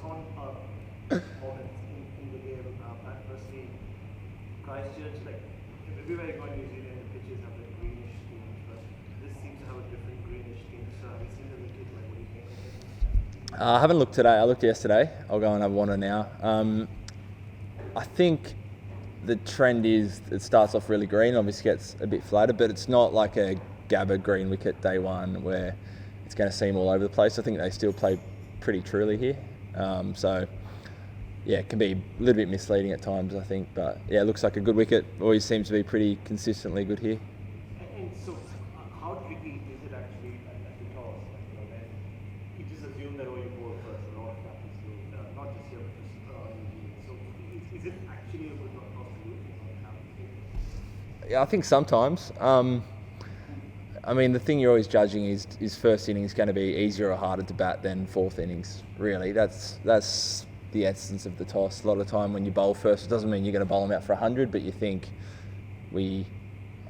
on moments in the game. Pat, firstly, Christchurch, like everywhere you go in New Zealand, the pitches have like greenish themes, but this seems to have a different greenish theme. So have you seen the wicket? Like, what do you think of it? I haven't looked today. I looked yesterday. I'll go and have a wander now. I think the trend is it starts off really green, obviously gets a bit flatter, but it's not like a Gabba green wicket day one where it's going to seem all over the place. I think they still play pretty truly here. So, yeah, it can be a little bit misleading at times, I think. But, yeah, it looks like a good wicket. Always seems to be pretty consistently good here. And so, how tricky is it actually at the toss? When you just assume that you bowl first, a lot of captains do, not just here, but just New Zealand. So, is it actually a good toss to do? Yeah, I think sometimes. I mean, the thing you're always judging is first innings going to be easier or harder to bat than fourth innings, really. That's the essence of the toss. A lot of time when you bowl first, it doesn't mean you're going to bowl them out for 100, but you think we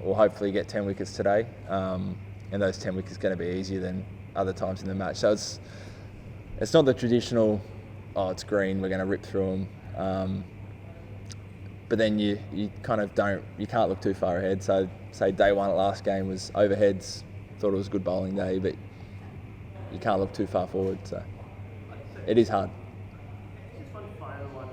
will hopefully get 10 wickets today, and those 10 wickets are going to be easier than other times in the match. So it's not the traditional, it's green, we're going to rip through them. But then you kind of you can't look too far ahead. So say day one at last game was overheads, thought it was a good bowling day, but you can't look too far forward. So it is hard. Just one final one.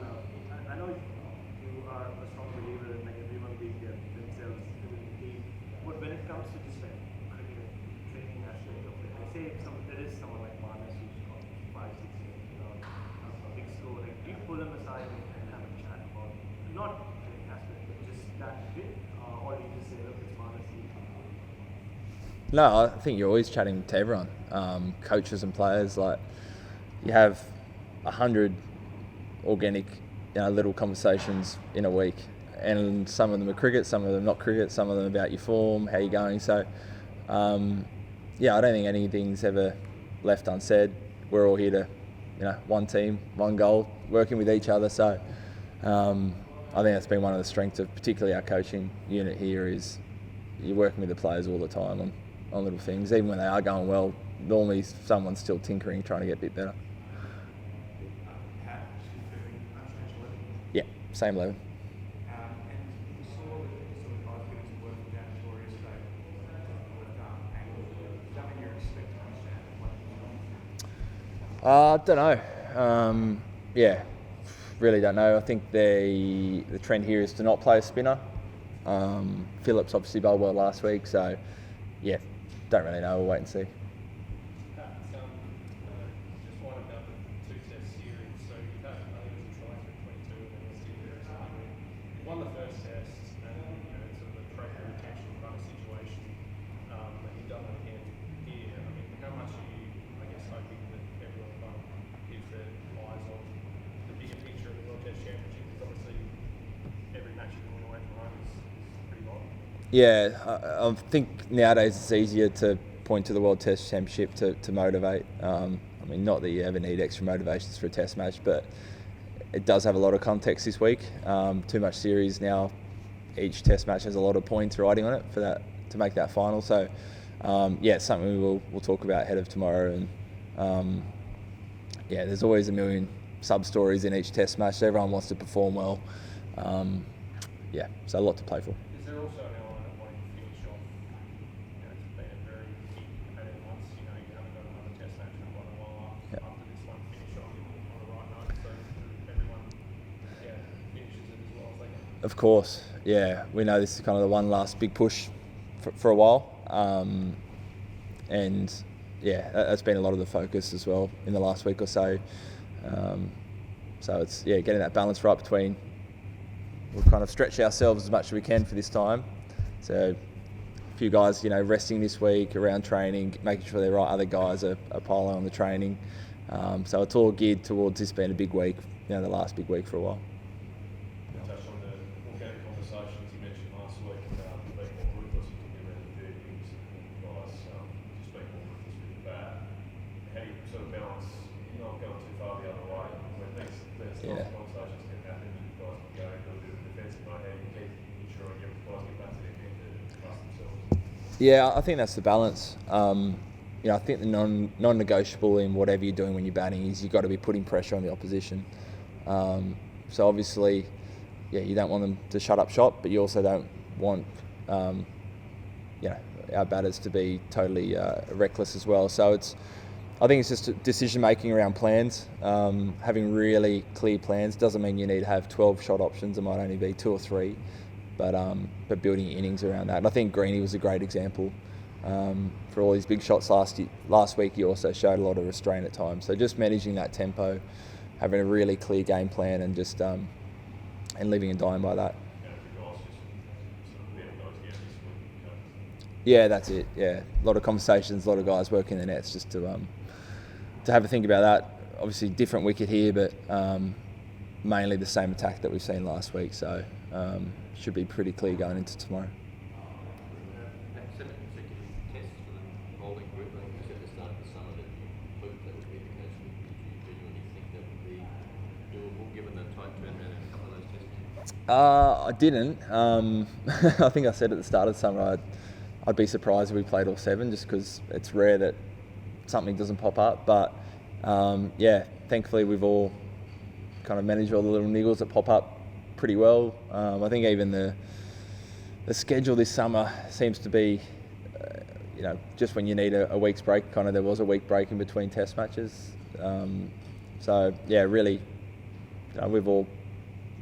I know you are a strong believer in like everyone being themselves within the team, but when it comes to just like cricket training aspect of it, like say if there is someone like Manas who's got 5, 6 years, a big score, like do you pull them aside and have a chat about not training aspect, but just that bit, or do you just say, look, it's Manas? No, I think you're always chatting to everyone, coaches and players. Like you have 100 organic, little conversations in a week, and some of them are cricket, some of them not cricket, some of them about your form, how you're going. So, yeah, I don't think anything's ever left unsaid. We're all here to, one team, one goal, working with each other. So, I think that's been one of the strengths of particularly our coaching unit here is you're working with the players all the time on little things. Even when they are going well, normally someone's still tinkering, trying to get a bit better. Yeah, same level. I don't know. Yeah, really don't know. I think the trend here is to not play a spinner. Phillips obviously bowled well last week, so yeah, don't really know. We'll wait and see. Just one about the 2 test series. So you had, I think it was a try for 22 and then a series. You won the first test, and it's sort of a trophy retention kind of situation. And you've done that again here. I mean, how much are you, I guess, hoping that everyone kind of keeps their eyes on the bigger picture of the World Test Championship? Because obviously every match you win away from home is pretty vital. Yeah, I think nowadays it's easier to point to the World Test Championship to motivate. I mean, not that you ever need extra motivations for a Test match, but it does have a lot of context this week. Too much series now. Each Test match has a lot of points riding on it for that to make that final. So, yeah, it's something we'll talk about ahead of tomorrow. And yeah, there's always a million sub stories in each Test match. Everyone wants to perform well. Yeah, so a lot to play for. Is there also an element of wanting to finish off? It's been a very big competitive months. You haven't got another Test match for quite a while after this one. Finish off on the right note, so everyone, finishes it as well as they can. Of course, yeah. We know this is kind of the one last big push for a while, and yeah, that's been a lot of the focus as well in the last week or so. So it's getting that balance right between. We'll kind of stretch ourselves as much as we can for this time. So a few guys, resting this week around training, making sure they're right. Other guys are piling on the training. So it's all geared towards this being a big week, the last big week for a while. Touch on the organic conversations you mentioned last week about being more ruthless, particularly around the third innings, and guys just being more ruthless with the bat. How do you sort of balance not going too far the other way when there's lots of conversations can happen, you guys can go into a bit of defensive mode, how do you keep ensuring your guys get back to their end to trust themselves? Yeah, I think that's the balance. I think the non-negotiable in whatever you're doing when you're batting is you've got to be putting pressure on the opposition. So obviously, you don't want them to shut up shop, but you also don't want, our batters to be totally reckless as well. So I think it's just decision making around plans. Having really clear plans doesn't mean you need to have 12 shot options. It might only be 2 or 3, but building innings around that. And I think Greeny was a great example. For all his big shots last week, he also showed a lot of restraint at times. So just managing that tempo, having a really clear game plan, and just and living and dying by that. Yeah, that's it. Yeah, a lot of conversations, a lot of guys working the nets just to have a think about that. Obviously, different wicket here, but mainly the same attack that we've seen last week. So should be pretty clear going into tomorrow. I didn't. I think I said at the start of the summer I'd be surprised if we played all 7, just because it's rare that something doesn't pop up. But thankfully we've all kind of managed all the little niggles that pop up pretty well. I think even the schedule this summer seems to be, just when you need a week's break, kind of there was a week break in between test matches. Really, we've all,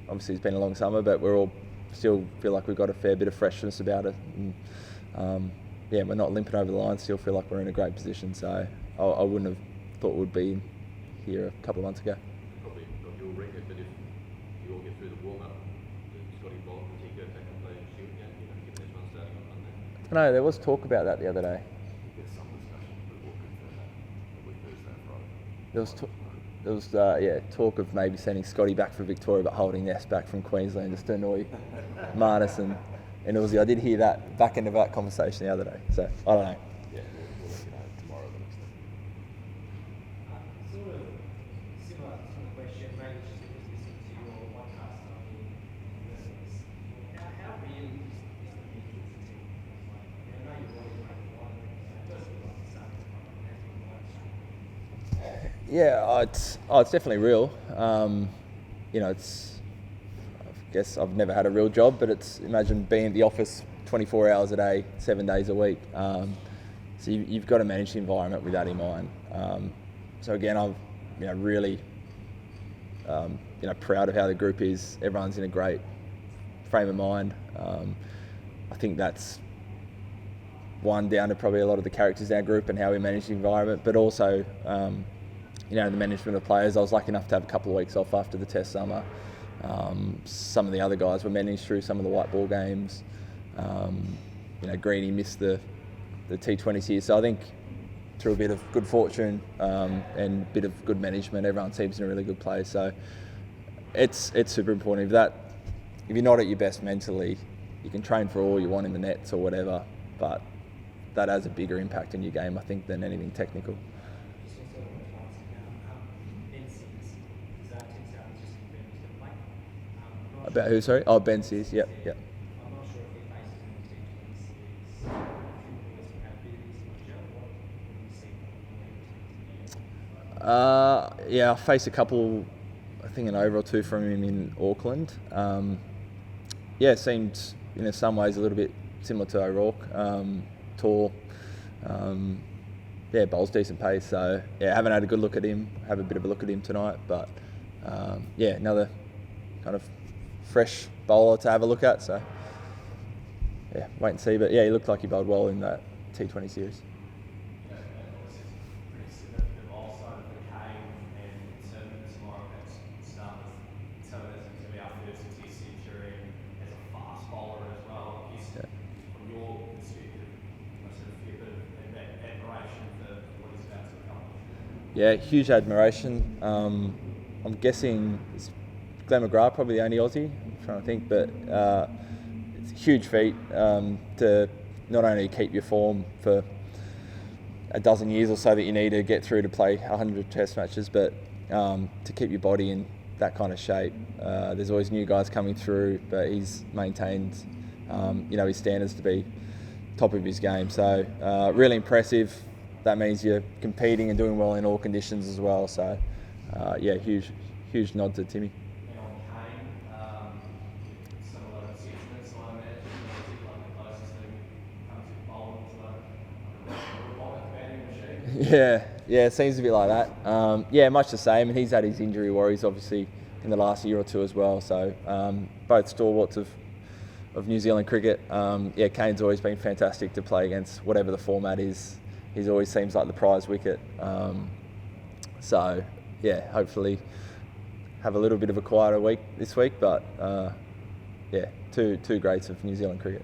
obviously it's been a long summer, but we're all still feel like we've got a fair bit of freshness about it. And, we're not limping over the line, still feel like we're in a great position. So I wouldn't have thought we'd be here a couple of months ago. Probably not your record, but if you all get through the warm-up, Scotty Bolt, does he go back and play Shield again, given this one starting on Monday? No, there was talk about that the other day. There's some discussion, but we'll confirm that week Thursday and Friday. There was talk of maybe sending Scotty back for Victoria, but holding Ness back from Queensland just to annoy Marnus and Uzi. I did hear that back into that conversation the other day. So I don't know. Yeah, we'll let you know tomorrow or the next day. Sort of similar question, maybe just because listening to your podcast on how real is the injury team? I know you've always made a lot of it. First of all, It's definitely real. I guess I've never had a real job, but imagine being at the office 24 hours a day, 7 days a week. So you've got to manage the environment with that in mind. So again, I'm really proud of how the group is. Everyone's in a great frame of mind. I think that's one down to probably a lot of the characters in our group and how we manage the environment, but also the management of players. I was lucky enough to have a couple of weeks off after the test summer. Some of the other guys were managed through some of the white ball games. Greeny missed the T20s here, so I think through a bit of good fortune and a bit of good management, everyone seems in a really good place. So it's super important. If you're not at your best mentally, you can train for all you want in the nets or whatever, but that has a bigger impact in your game, I think, than anything technical. About who, sorry? Oh, Ben Sears, yep. I'm not sure if he faces any T20 series. I faced a couple, I think an over or two from him in Auckland. It seemed in some ways a little bit similar to O'Rourke. Tall, bowls decent pace. So haven't had a good look at him. Have a bit of a look at him tonight, but another kind of fresh bowler to have a look at. So wait and see. But he looked like he bowled well in that T20 series. Yeah, huge admiration. I'm guessing Glenn McGrath, probably the only Aussie. I'm trying to think, but it's a huge feat to not only keep your form for a dozen years or so that you need to get through to play 100 test matches, but to keep your body in that kind of shape. There's always new guys coming through, but he's maintained his standards to be top of his game. So really impressive. that means you're competing and doing well in all conditions as well. So, yeah, huge nod to Timmy. And on Kane, some of those sentiments, I imagine, is like the closest thing comes to bowling to a robotic batting machine. Yeah, it seems to be like that. Yeah, much the same, and he's had his injury worries obviously in the last year or two as well. So both stalwarts of New Zealand cricket. Yeah, Kane's always been fantastic to play against, whatever the format is. He always seems like the prize wicket. So yeah, hopefully have a little bit of a quieter week this week, but yeah, two greats of New Zealand cricket.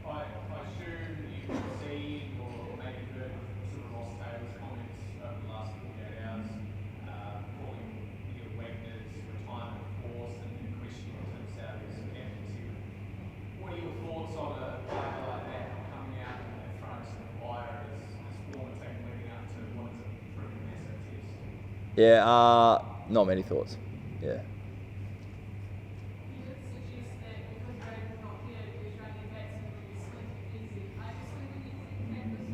I assume you can see or maybe heard sort of Ross Taylor's comments over the last 48 hours, calling Neil Wagner's retirement forced and questioning himself as captaincy. What are your thoughts on a player like that coming out and throwing some fire as former team leading up to what is a pretty massive test? Yeah, not many thoughts. Yeah. You did suggest that because Braden's not here, the Australian batsmen would be sleeping easy. I just think we need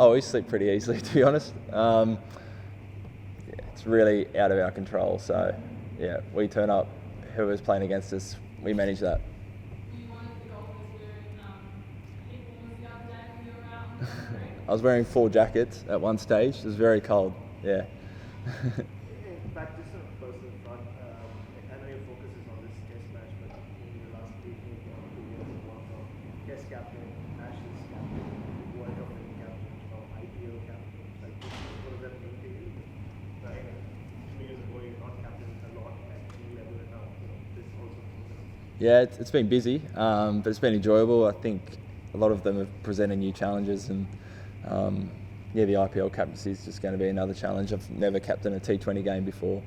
to We sleep pretty easily, to be honest. Yeah, it's really out of our control. So, yeah, we turn up. Whoever's playing against us, we manage that. You wanted the golfers wearing headphones the other day when you were out on the break. I was wearing 4 jackets at one stage. It was very cold. Yeah. Back to some personal front. I know your focus is on this test match, but in the last 2 years, test captain, Ashes captain, World Cup winning captain, IPL captain. Like, what does that mean to you? Like, 2 years ago, you're not captain a lot at any level, and now this also. Yeah, it's been busy, but it's been enjoyable. I think a lot of them have presented new challenges, and yeah, the IPL captaincy is just going to be another challenge. I've never captained a T20 game before,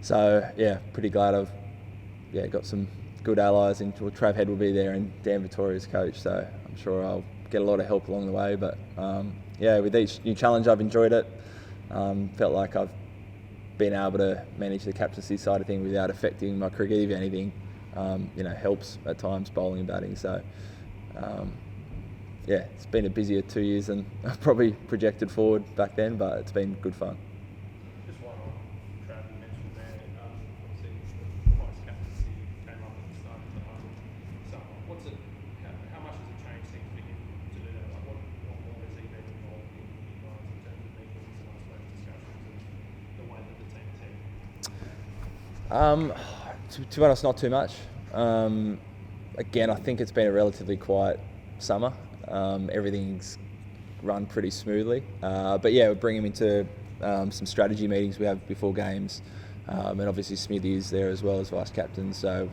so yeah, pretty glad I've got some good allies. Well, Trav Head will be there, and Dan Vittoria's coach, so I'm sure I'll get a lot of help along the way. But yeah, with each new challenge, I've enjoyed it. Felt like I've been able to manage the captaincy side of things without affecting my cricket. If anything, helps at times, bowling and batting. So yeah, it's been a busier 2 years than I probably projected forward back then, but it's been good fun. Just one on Trav, you mentioned there, obviously the vice captaincy came up at the start of the home. So how much has it changed things for him to do that? Like what more has he been involved in you guys in terms of meetings and I suppose discussions and the way that the team's heading? To be honest, not too much. Again, I think it's been a relatively quiet summer. Everything's run pretty smoothly. But yeah, we'll bring him into some strategy meetings we have before games. And obviously Smithy is there as well as vice captain. So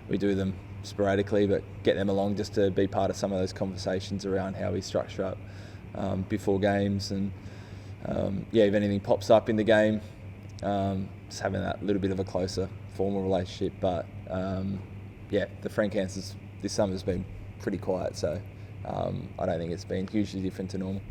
we do them sporadically, but get them along just to be part of some of those conversations around how we structure up before games. And yeah, if anything pops up in the game, just having that little bit of a closer formal relationship. But yeah, the Frank answers this summer's been pretty quiet, so I don't think it's been hugely different to normal.